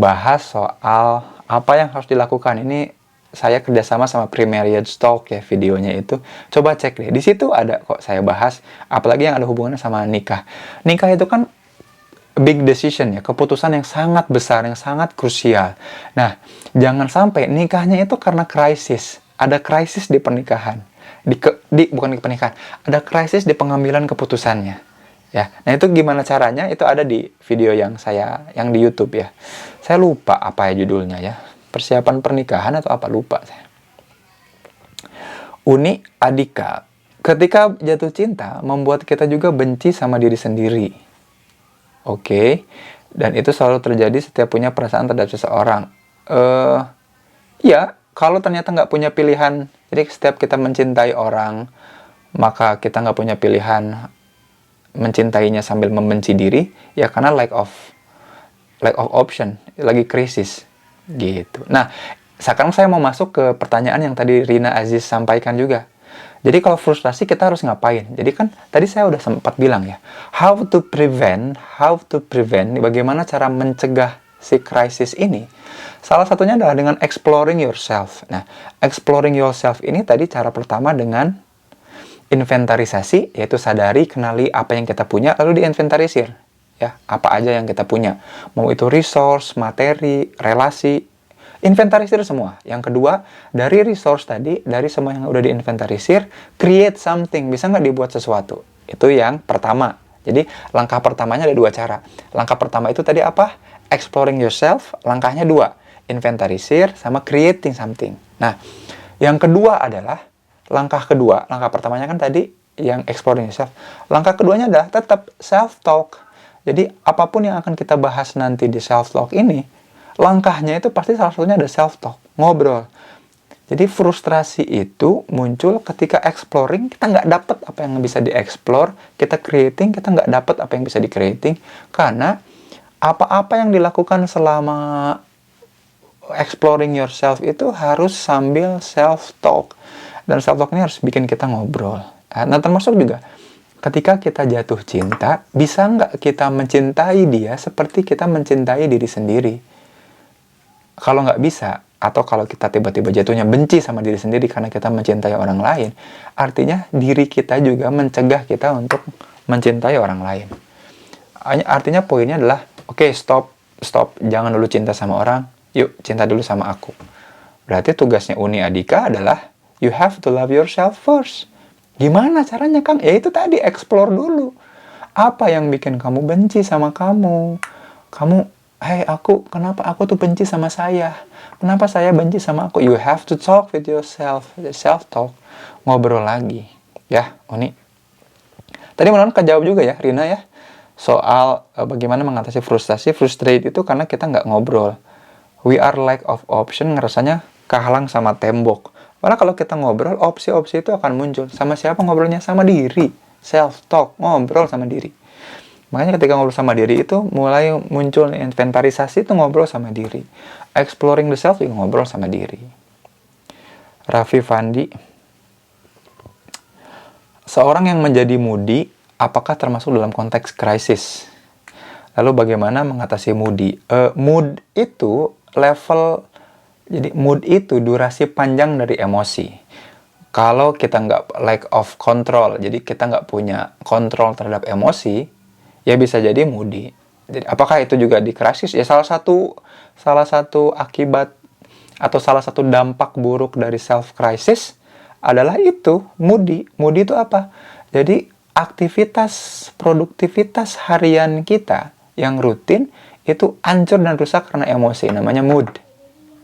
bahas soal apa yang harus dilakukan. Ini saya kerjasama sama Pre-Marriage Talk ya, videonya itu. Coba cek deh. Di situ ada kok saya bahas, apalagi yang ada hubungannya sama nikah. Nikah itu kan big decision ya, keputusan yang sangat besar, yang sangat krusial. Nah, jangan sampai nikahnya itu karena krisis. Ada krisis di pernikahan. Bukan di pernikahan. Ada krisis di pengambilan keputusannya. Ya, nah itu gimana caranya? Itu ada di video yang di YouTube ya. Saya lupa apa ya judulnya ya. Persiapan pernikahan atau apa, lupa saya. Uni Adika, ketika jatuh cinta membuat kita juga benci sama diri sendiri. Oke. Dan itu selalu terjadi setiap punya perasaan terhadap seseorang. Ya, kalau ternyata nggak punya pilihan, jadi setiap kita mencintai orang, maka kita nggak punya pilihan mencintainya sambil membenci diri, ya karena lack of option, lagi krisis, gitu. Nah, sekarang saya mau masuk ke pertanyaan yang tadi Rina Aziz sampaikan juga. Jadi kalau frustrasi kita harus ngapain? Jadi kan tadi saya udah sempat bilang ya, how to prevent, bagaimana cara mencegah si krisis ini. Salah satunya adalah dengan exploring yourself. Nah, exploring yourself ini tadi cara pertama dengan inventarisasi, yaitu sadari, kenali apa yang kita punya, lalu diinventarisir. Ya, apa aja yang kita punya. Mau itu resource, materi, relasi, inventarisir semua. Yang kedua, dari resource tadi, dari semua yang udah diinventarisir, create something. Bisa nggak dibuat sesuatu? Itu yang pertama. Jadi, langkah pertamanya ada dua cara. Langkah pertama itu tadi apa? Exploring yourself. Langkahnya dua. Inventarisir sama creating something. Nah, yang kedua adalah langkah pertamanya kan tadi yang exploring yourself. Langkah keduanya adalah tetap self-talk. Jadi, apapun yang akan kita bahas nanti di self-talk ini, langkahnya itu pasti salah satunya ada self-talk, ngobrol. Jadi, frustrasi itu muncul ketika exploring, kita nggak dapat apa yang bisa di-explore, kita creating, kita nggak dapat apa yang bisa di-creating, karena apa-apa yang dilakukan selama exploring yourself itu harus sambil self-talk. Dan self-talk ini harus bikin kita ngobrol. Nah, termasuk juga ketika kita jatuh cinta, bisa nggak kita mencintai dia seperti kita mencintai diri sendiri? Kalau nggak bisa, atau kalau kita tiba-tiba jatuhnya benci sama diri sendiri karena kita mencintai orang lain, artinya diri kita juga mencegah kita untuk mencintai orang lain. Artinya poinnya adalah, oke, stop, jangan dulu cinta sama orang, yuk cinta dulu sama aku. Berarti tugasnya Uni Adhika adalah, you have to love yourself first. Gimana caranya, Kang? Ya itu tadi, explore dulu. Apa yang bikin kamu benci sama kamu? Kenapa aku tuh benci sama saya? Kenapa saya benci sama aku? You have to talk with yourself. Self-talk. Ngobrol lagi. Ya, Uni. Tadi menurut kejawab juga ya, Rina ya. Soal bagaimana mengatasi frustasi. Frustrate itu karena kita nggak ngobrol. We are lack of option, ngerasanya kehalang sama tembok. Karena kalau kita ngobrol, opsi-opsi itu akan muncul. Sama siapa ngobrolnya? Sama diri. Self-talk, ngobrol sama diri. Makanya ketika ngobrol sama diri itu mulai muncul inventarisasi, itu ngobrol sama diri. Exploring the self juga ngobrol sama diri. Raffi Fandi, seorang yang menjadi moody, apakah termasuk dalam konteks krisis? Lalu bagaimana mengatasi moody? Mood itu jadi mood itu durasi panjang dari emosi. Kalau kita nggak lack of control, jadi kita nggak punya kontrol terhadap emosi, ya bisa jadi moody. Jadi apakah itu juga di krisis? Ya salah satu akibat atau salah satu dampak buruk dari self crisis adalah itu moody. Moody itu apa? Jadi produktivitas harian kita yang rutin itu hancur dan rusak karena emosi, namanya mood.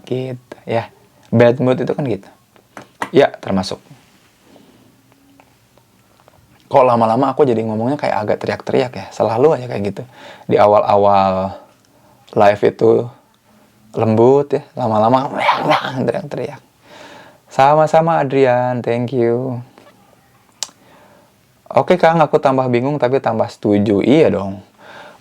Gitu ya. Bad mood itu kan gitu. Ya, termasuk. Kok lama-lama aku jadi ngomongnya kayak agak teriak-teriak ya. Selalu aja kayak gitu. Di awal-awal live itu lembut ya. Lama-lama teriak-teriak. Sama-sama Adrian, thank you. Oke Kang, aku tambah bingung tapi tambah setuju. Iya dong.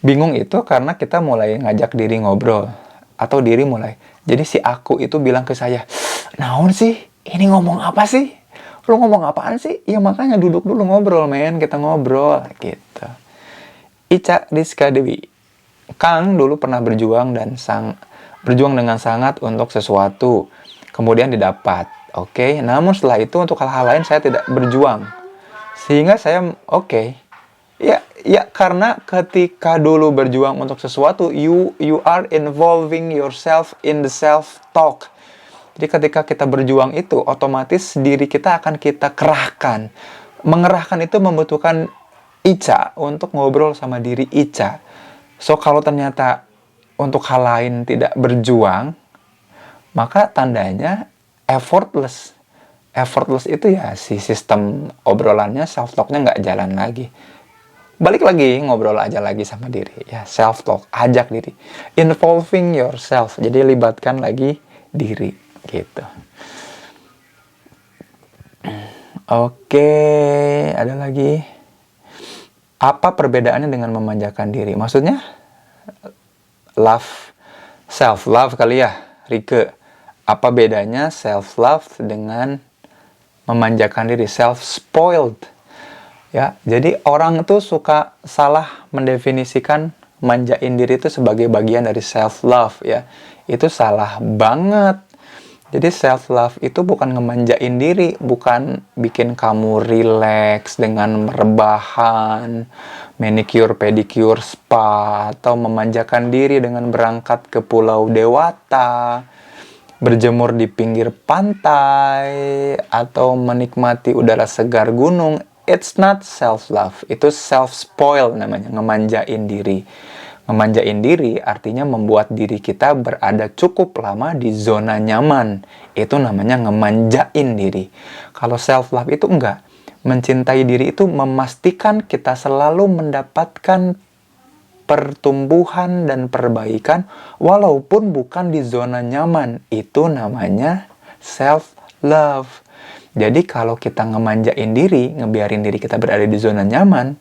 Bingung itu karena kita mulai ngajak diri ngobrol. Atau diri mulai. Jadi si aku itu bilang ke saya, naon sih? Ini ngomong apa sih? Lu ngomong apaan sih? Ya makanya duduk dulu ngobrol, men. Kita ngobrol, gitu. Ica Rizka Dewi. Kang dulu pernah berjuang dengan sangat untuk sesuatu. Kemudian didapat. Oke, namun setelah itu untuk hal-hal lain saya tidak berjuang. Sehingga saya, Ya, karena ketika dulu berjuang untuk sesuatu, you are involving yourself in the self-talk. Jadi ketika kita berjuang itu, otomatis diri kita akan kita kerahkan. Mengerahkan itu membutuhkan Ica untuk ngobrol sama diri Ica. So, kalau ternyata untuk hal lain tidak berjuang, maka tandanya effortless. Effortless itu ya si sistem obrolannya, self-talknya nggak jalan lagi. Balik lagi, ngobrol aja lagi sama diri. Ya, self-talk, ajak diri. Involving yourself. Jadi libatkan lagi diri. Gitu. Oke, ada lagi. Apa perbedaannya dengan memanjakan diri? Maksudnya, self-love kali ya, Rike. Apa bedanya self-love dengan memanjakan diri? Self-spoiled. Ya, jadi orang tuh suka salah mendefinisikan manjain diri itu sebagai bagian dari self-love ya. Itu salah banget. Jadi self-love itu bukan ngemanjain diri, bukan bikin kamu relax dengan rebahan, manicure, pedicure, spa, atau memanjakan diri dengan berangkat ke Pulau Dewata, berjemur di pinggir pantai, atau menikmati udara segar gunung. It's not self-love, itu self-spoil namanya, ngemanjain diri. Ngemanjain diri artinya membuat diri kita berada cukup lama di zona nyaman. Itu namanya ngemanjain diri. Kalau self-love itu enggak. Mencintai diri itu memastikan kita selalu mendapatkan pertumbuhan dan perbaikan walaupun bukan di zona nyaman. Itu namanya self-love. Jadi kalau kita ngemanjain diri, ngebiarin diri kita berada di zona nyaman,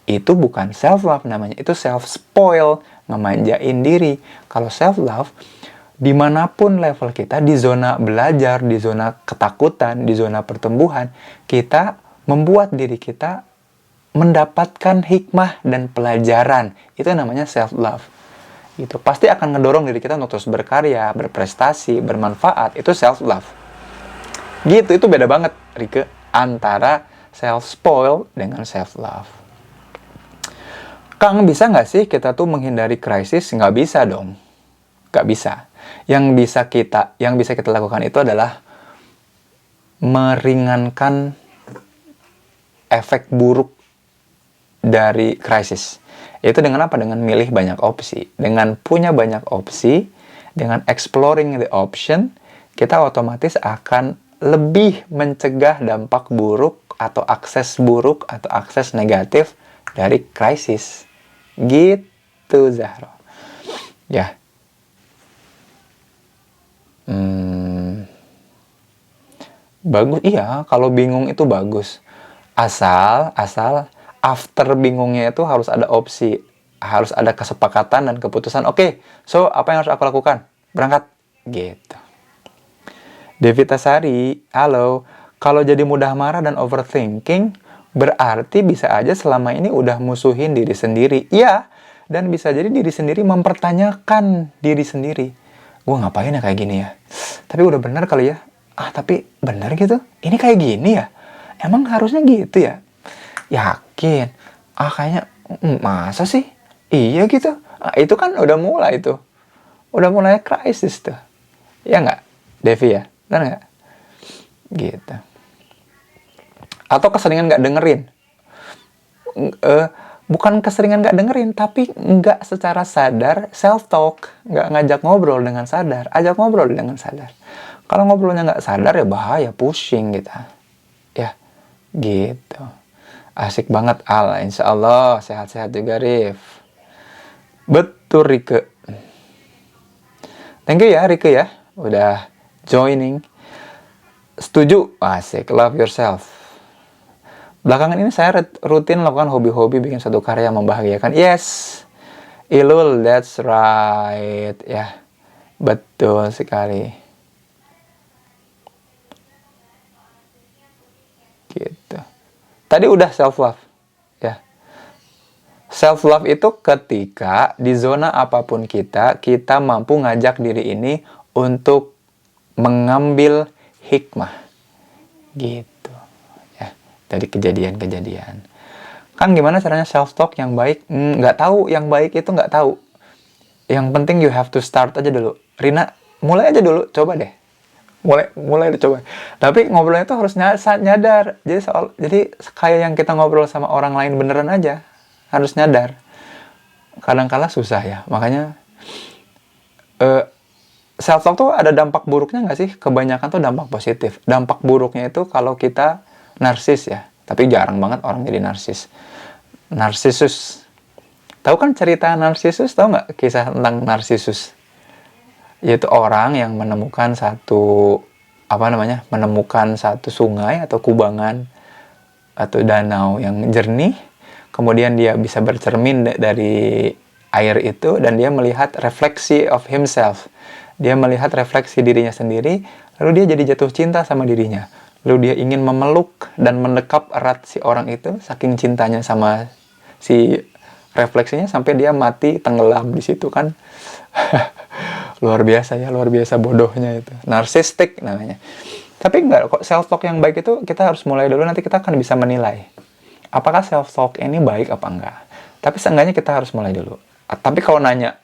itu bukan self-love namanya, itu self-spoil, ngemanjain diri. Kalau self-love, dimanapun level kita, di zona belajar, di zona ketakutan, di zona pertumbuhan, kita membuat diri kita mendapatkan hikmah dan pelajaran. Itu namanya self-love. Itu pasti akan ngedorong diri kita untuk terus berkarya, berprestasi, bermanfaat. Itu self-love. Gitu, itu beda banget, Rike, antara self-spoil dengan self-love. Kang, bisa nggak sih kita tuh menghindari krisis? Nggak bisa dong. Nggak bisa. Yang bisa kita lakukan itu adalah meringankan efek buruk dari krisis. Itu dengan apa? Dengan milih banyak opsi. Dengan punya banyak opsi, dengan exploring the option, kita otomatis akan lebih mencegah dampak buruk atau akses negatif dari krisis. Gitu, Zahro. Ya. Bagus, iya, kalau bingung itu bagus. Asal after bingungnya itu harus ada opsi, harus ada kesepakatan dan keputusan. Oke, so apa yang harus aku lakukan? Berangkat, gitu. Devita Sari, halo. Kalau jadi mudah marah dan overthinking, berarti bisa aja selama ini udah musuhin diri sendiri. Iya, dan bisa jadi diri sendiri mempertanyakan diri sendiri. Gue ngapain ya kayak gini ya? Tapi udah benar kali ya? Tapi benar gitu? Ini kayak gini ya? Emang harusnya gitu ya? Yakin? Kayaknya, masa sih? Iya gitu? Itu kan udah mulai tuh. Udah mulai krisis tuh. Ya nggak, Devi ya? Benar nggak? Gitu. Atau keseringan nggak dengerin. Bukan keseringan nggak dengerin, tapi nggak secara sadar self-talk. Nggak ngajak ngobrol dengan sadar. Ajak ngobrol dengan sadar. Kalau ngobrolnya nggak sadar ya bahaya, pusing gitu. Ya, gitu. Asik banget, Al. Insya Allah sehat-sehat juga, Rif. Betul, Rike. Thank you ya, Rike ya. Udah joining. Setuju. Asik, love yourself. Belakangan ini saya rutin melakukan hobi-hobi bikin suatu karya yang membahagiakan. Yes, Ilul, that's right. Ya, betul sekali. Gitu. Tadi udah self-love. Ya. Self-love itu ketika di zona apapun kita mampu ngajak diri ini untuk mengambil hikmah. Gitu. Ya, dari kejadian-kejadian. Kan gimana caranya self-talk yang baik? Nggak tahu, yang baik itu nggak tahu. Yang penting you have to start aja dulu. Rina, mulai aja dulu, coba deh. Mulai coba. Tapi ngobrolnya itu harus nyadar. Jadi kayak yang kita ngobrol sama orang lain beneran aja. Harus nyadar. Kadang-kala susah ya. Makanya self-talk tuh ada dampak buruknya nggak sih? Kebanyakan tuh dampak positif. Dampak buruknya itu kalau kita narsis ya. Tapi jarang banget orang jadi narsis. Narsisus. Tahu kan cerita Narsisus? Tahu nggak kisah tentang Narsisus? Yaitu orang yang menemukan menemukan satu sungai atau kubangan atau danau yang jernih, kemudian dia bisa bercermin dari air itu dan dia melihat refleksi of himself. Dia melihat refleksi dirinya sendiri, lalu dia jadi jatuh cinta sama dirinya. Lalu dia ingin memeluk dan mendekap erat si orang itu, saking cintanya sama si refleksinya sampai dia mati tenggelam di situ kan. Luar biasa bodohnya itu. Narsistik namanya. Tapi enggak, kok self-talk yang baik itu kita harus mulai dulu, nanti kita akan bisa menilai. Apakah self-talk ini baik apa enggak. Tapi seenggaknya kita harus mulai dulu. Tapi kalau nanya,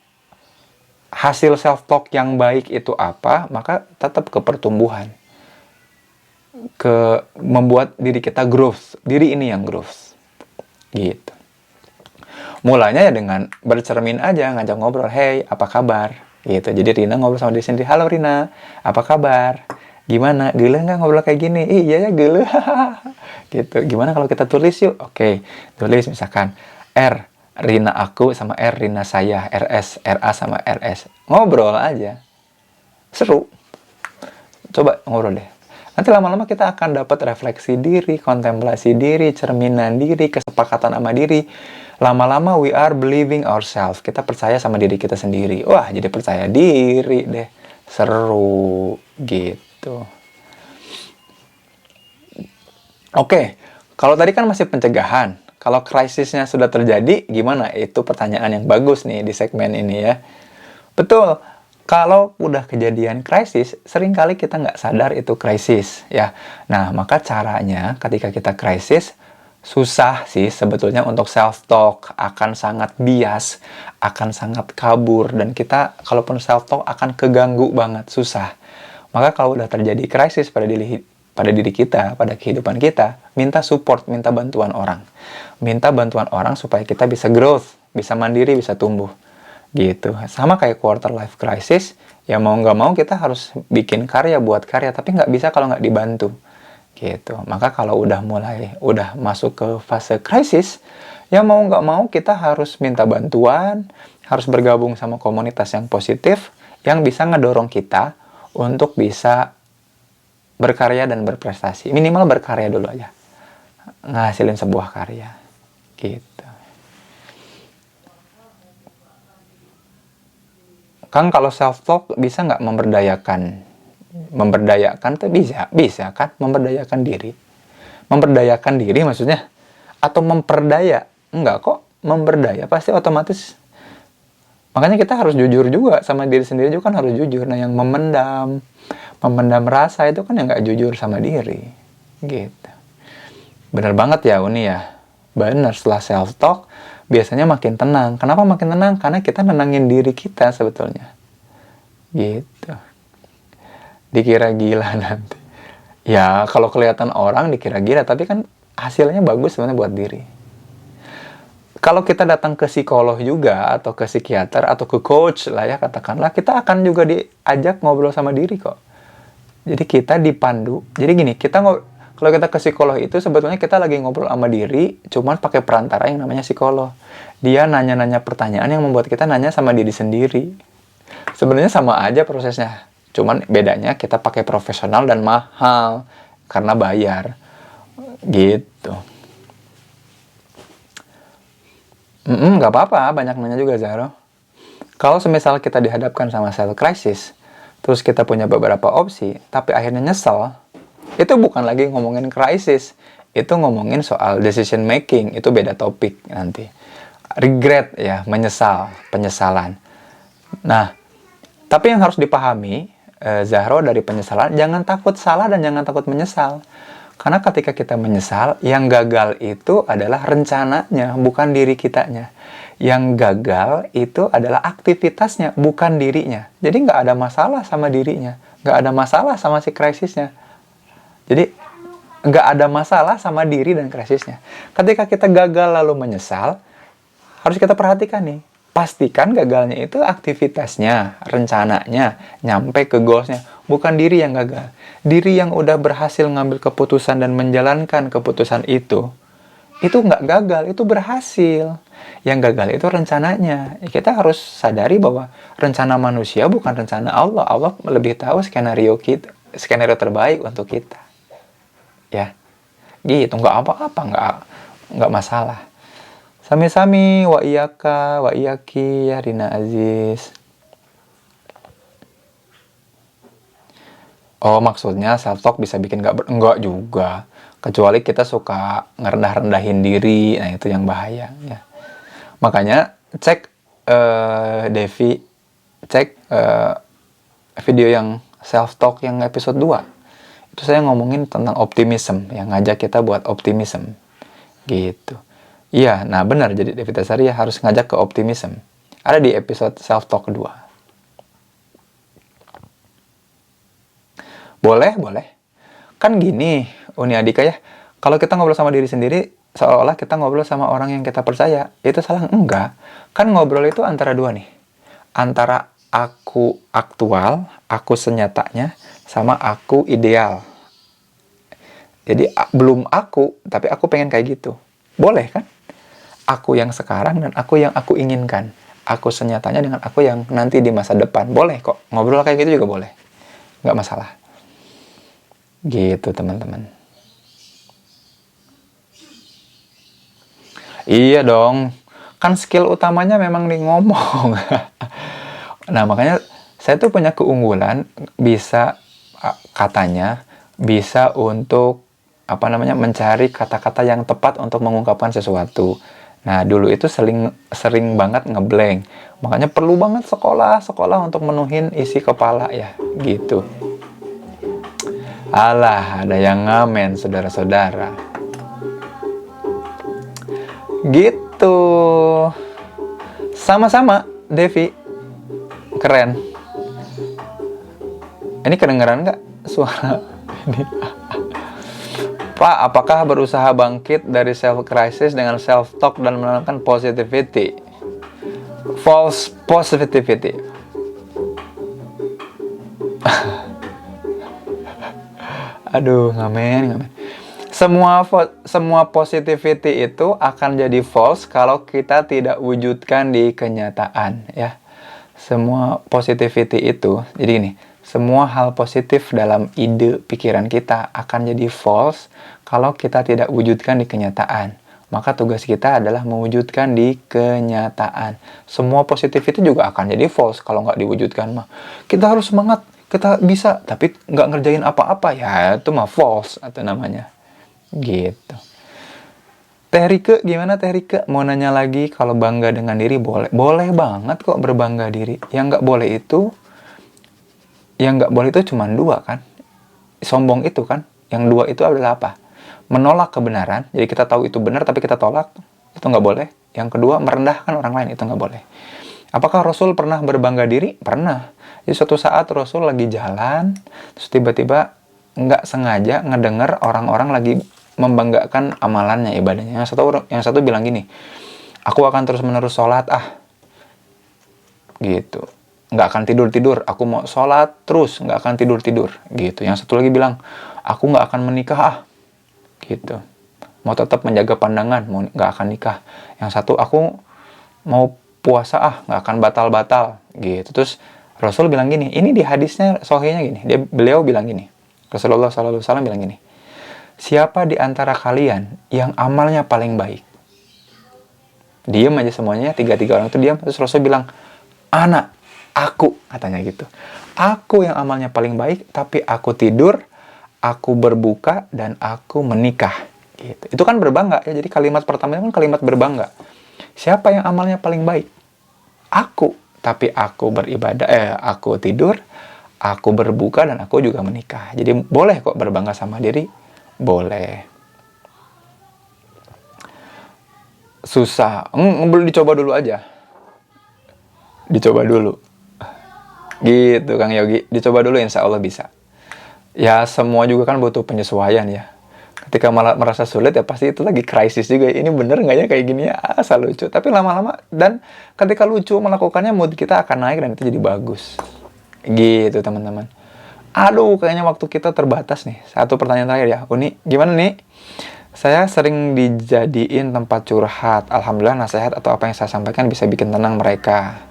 hasil self-talk yang baik itu apa, maka tetap ke pertumbuhan. Ke membuat diri kita growth. Diri ini yang growth. Gitu. Mulanya ya dengan bercermin aja, ngajak ngobrol, hey, apa kabar? Gitu. Jadi Rina ngobrol sama diri sendiri, halo Rina, apa kabar? Gimana? Gila nggak ngobrol kayak gini? Iya ya, gila. Gitu. Gimana kalau kita tulis yuk? Oke, tulis misalkan R, Rina aku sama R, Rina saya, RS, RA sama RS. Ngobrol aja. Seru. Coba ngobrol deh. Nanti lama-lama kita akan dapat refleksi diri, kontemplasi diri, cerminan diri, kesepakatan sama diri. Lama-lama we are believing ourselves. Kita percaya sama diri kita sendiri. Wah, jadi percaya diri deh. seru gitu. Oke, kalau tadi kan masih pencegahan. Kalau krisisnya sudah terjadi, gimana? Itu pertanyaan yang bagus nih di segmen ini ya. Betul, kalau udah kejadian krisis, seringkali kita nggak sadar itu krisis ya. Nah, maka caranya ketika kita krisis, susah sih sebetulnya untuk self-talk, akan sangat bias, akan sangat kabur, dan kita kalaupun self-talk akan keganggu banget, susah. Maka kalau udah terjadi krisis pada diri kita, pada kehidupan kita, minta support, minta bantuan orang. Minta bantuan orang supaya kita bisa growth, bisa mandiri, bisa tumbuh. Gitu. Sama kayak quarter life crisis, ya mau nggak mau kita harus bikin karya, buat karya, tapi nggak bisa kalau nggak dibantu. Gitu. Maka kalau udah masuk ke fase krisis, ya mau nggak mau kita harus minta bantuan, harus bergabung sama komunitas yang positif, yang bisa ngedorong kita untuk bisa berkarya dan berprestasi. Minimal berkarya dulu aja. Ngasilin sebuah karya. Gitu. Kan kalau self-talk bisa nggak memberdayakan? Memberdayakan tuh bisa kan? Memberdayakan diri. Memberdayakan diri maksudnya? Atau memperdaya? Enggak kok. Memberdaya pasti otomatis. Makanya kita harus jujur juga sama diri sendiri juga kan harus jujur. Nah yang memendam rasa itu kan yang nggak jujur sama diri. Gitu. Bener banget ya Uni ya. Bener, setelah self-talk biasanya makin tenang. Kenapa makin tenang? Karena kita nenangin diri kita sebetulnya. Gitu. Dikira gila nanti. Ya, kalau kelihatan orang dikira gila, tapi kan hasilnya bagus sebenarnya buat diri. Kalau kita datang ke psikolog juga, atau ke psikiater, atau ke coach lah ya, katakanlah, kita akan juga diajak ngobrol sama diri kok. Jadi kita dipandu. Jadi gini, kalau kita ke psikolog itu sebetulnya kita lagi ngobrol sama diri, cuman pakai perantara yang namanya psikolog. Dia nanya-nanya pertanyaan yang membuat kita nanya sama diri sendiri. Sebenarnya sama aja prosesnya. Cuman bedanya kita pakai profesional dan mahal karena bayar. Gitu. Nggak apa-apa, banyak nanya juga Zahro. Kalau semisal kita dihadapkan sama self crisis, terus kita punya beberapa opsi, tapi akhirnya nyesel, itu bukan lagi ngomongin krisis, itu ngomongin soal decision making, itu beda topik nanti. Regret ya, penyesalan. Nah, tapi yang harus dipahami, Zahro, dari penyesalan, jangan takut salah dan jangan takut menyesal. Karena ketika kita menyesal, yang gagal itu adalah rencananya, bukan diri kitanya. Yang gagal itu adalah aktivitasnya, bukan dirinya. Jadi nggak ada masalah sama dirinya. Nggak ada masalah sama si krisisnya. Jadi nggak ada masalah sama diri dan krisisnya. Ketika kita gagal lalu menyesal, harus kita perhatikan nih. Pastikan gagalnya itu aktivitasnya, rencananya, nyampe ke goalsnya. Bukan diri yang gagal. Diri yang udah berhasil ngambil keputusan dan menjalankan keputusan itu nggak gagal, itu berhasil. Yang gagal itu rencananya. Kita harus sadari bahwa rencana manusia bukan rencana Allah. Allah lebih tahu skenario terbaik untuk kita. Ya, gitu. Nggak apa-apa, nggak masalah. Sami-sami, wa iyaka, wa iyaki, ya Rina Aziz. Oh, maksudnya self-talk bisa bikin enggak juga. Kecuali kita suka ngerendah-rendahin diri, nah itu yang bahaya. Ya. Makanya, cek Devi, cek video yang self-talk yang episode 2. Itu saya ngomongin tentang optimism, yang ngajak kita buat optimism. Gitu. Iya, nah benar. Jadi Devi Tasari harus ngajak ke optimism. Ada di episode self-talk kedua. Boleh. Kan gini, Uni Adika ya. Kalau kita ngobrol sama diri sendiri, seolah-olah kita ngobrol sama orang yang kita percaya. Itu salah? Enggak. Kan ngobrol itu antara dua nih. Antara aku aktual, aku senyatanya, sama aku ideal. Jadi belum aku, tapi aku pengen kayak gitu. Boleh kan? Aku yang sekarang dan aku yang aku inginkan. Aku senyatanya dengan aku yang nanti di masa depan. Boleh kok. Ngobrol kayak gitu juga boleh. Nggak masalah. Gitu teman-teman. Iya dong. Kan skill utamanya memang nih ngomong. Nah makanya Saya tuh punya keunggulan, bisa katanya bisa untuk mencari kata-kata yang tepat untuk mengungkapkan sesuatu. Nah, dulu itu sering banget ngeblank. Makanya perlu banget sekolah untuk menuhin isi kepala ya, gitu. Alah, ada yang ngamen, saudara-saudara. Gitu. Sama-sama, Devi. Keren. Ini kedengeran nggak suara ini? Pak, apakah berusaha bangkit dari self-crisis dengan self-talk dan menanamkan positivity? False positivity. Aduh, ngamen. Semua positivity itu akan jadi false kalau kita tidak wujudkan di kenyataan, ya. Semua positivity itu, jadi gini, semua hal positif dalam ide pikiran kita akan jadi false kalau kita tidak wujudkan di kenyataan. Maka tugas kita adalah mewujudkan di kenyataan. Semua positif itu juga akan jadi false kalau nggak diwujudkan mah. Kita harus semangat, kita bisa, tapi nggak ngerjain apa-apa, ya itu mah false atau namanya. Gitu. Teh Rike, gimana Teh Rike? Mau nanya lagi, kalau bangga dengan diri boleh. Boleh banget kok berbangga diri. Yang nggak boleh itu cuma dua kan. Sombong itu kan. Yang dua itu adalah apa? Menolak kebenaran. Jadi kita tahu itu benar tapi kita tolak. Itu nggak boleh. Yang kedua, merendahkan orang lain. Itu nggak boleh. Apakah Rasul pernah berbangga diri? Pernah. Jadi suatu saat Rasul lagi jalan, terus tiba-tiba nggak sengaja ngedenger orang-orang lagi membanggakan amalannya, ibadahnya. Yang satu bilang gini, aku akan terus-menerus sholat gitu. Nggak akan tidur-tidur, aku mau sholat terus, nggak akan tidur-tidur, gitu. Yang satu lagi bilang, aku nggak akan menikah, gitu. Mau tetap menjaga pandangan, nggak akan nikah. Yang satu, aku mau puasa, nggak akan batal-batal, gitu. Terus Rasul bilang gini, ini di hadisnya, sahihnya gini, beliau bilang gini, Rasulullah SAW bilang gini, siapa di antara kalian yang amalnya paling baik? Diam aja semuanya, tiga orang itu diam. Terus Rasul bilang, aku, katanya gitu. Aku yang amalnya paling baik, tapi aku tidur, aku berbuka, dan aku menikah. Gitu. Itu kan berbangga ya. Jadi kalimat pertamanya kan kalimat berbangga. Siapa yang amalnya paling baik? Aku, tapi aku beribadah, aku tidur, aku berbuka, dan aku juga menikah. Jadi boleh kok berbangga sama diri, boleh. Susah, belum dicoba dulu aja. Dicoba dulu. Gitu Kang Yogi, dicoba dulu, insya Allah bisa. Ya semua juga kan butuh penyesuaian ya. Ketika malah merasa sulit ya pasti itu lagi krisis juga. Ini bener nggak ya kayak gini ya, asal lucu. Tapi lama-lama, dan ketika lucu melakukannya, mood kita akan naik dan itu jadi bagus. Gitu teman-teman. Aduh, kayaknya waktu kita terbatas nih. Satu pertanyaan terakhir ya. Uni, gimana nih? Saya sering dijadiin tempat curhat. Alhamdulillah nasihat atau apa yang saya sampaikan bisa bikin tenang mereka.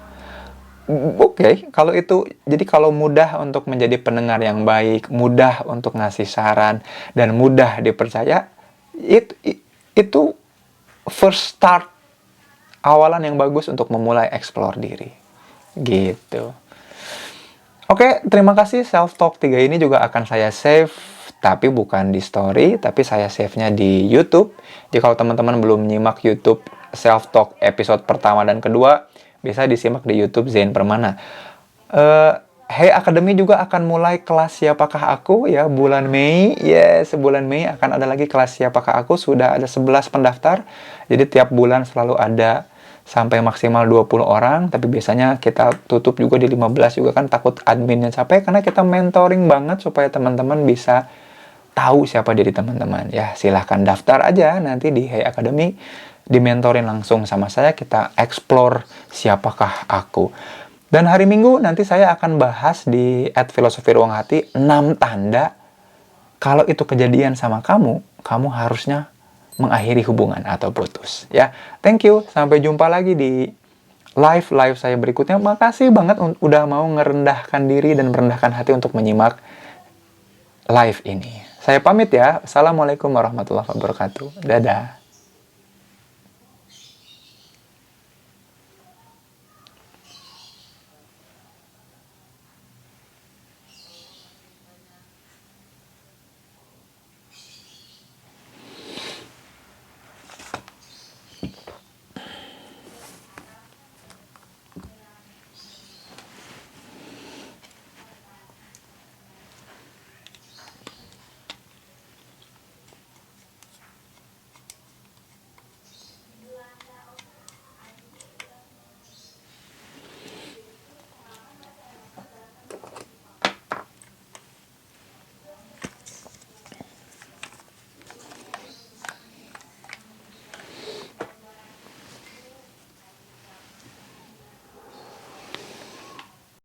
Oke, kalau itu, jadi kalau mudah untuk menjadi pendengar yang baik, mudah untuk ngasih saran, dan mudah dipercaya, itu first start, awalan yang bagus untuk memulai explore diri. Gitu. Oke, terima kasih. Self-talk 3 ini juga akan saya save, tapi bukan di story, tapi saya save-nya di YouTube. Jadi kalau teman-teman belum nyimak YouTube Self-talk episode pertama dan kedua, bisa disimak di YouTube Zain Permana. Hey Academy juga akan mulai kelas Siapakah Aku ya bulan Mei. Yes, bulan Mei akan ada lagi kelas Siapakah Aku. Sudah ada 11 pendaftar. Jadi tiap bulan selalu ada sampai maksimal 20 orang. Tapi biasanya kita tutup juga di 15 juga kan, takut adminnya capek. Karena kita mentoring banget supaya teman-teman bisa tahu siapa diri teman-teman. Ya silahkan daftar aja nanti di Hey Academy. Dimentorin langsung sama saya, kita explore siapakah aku. Dan hari Minggu nanti saya akan bahas di @filosofi ruang hati 6 tanda kalau itu kejadian sama kamu harusnya mengakhiri hubungan atau putus ya. Thank you, sampai jumpa lagi di live saya berikutnya. Makasih banget udah mau ngerendahkan diri dan merendahkan hati untuk menyimak live ini. Saya pamit ya. Assalamualaikum warahmatullahi wabarakatuh. Dadah.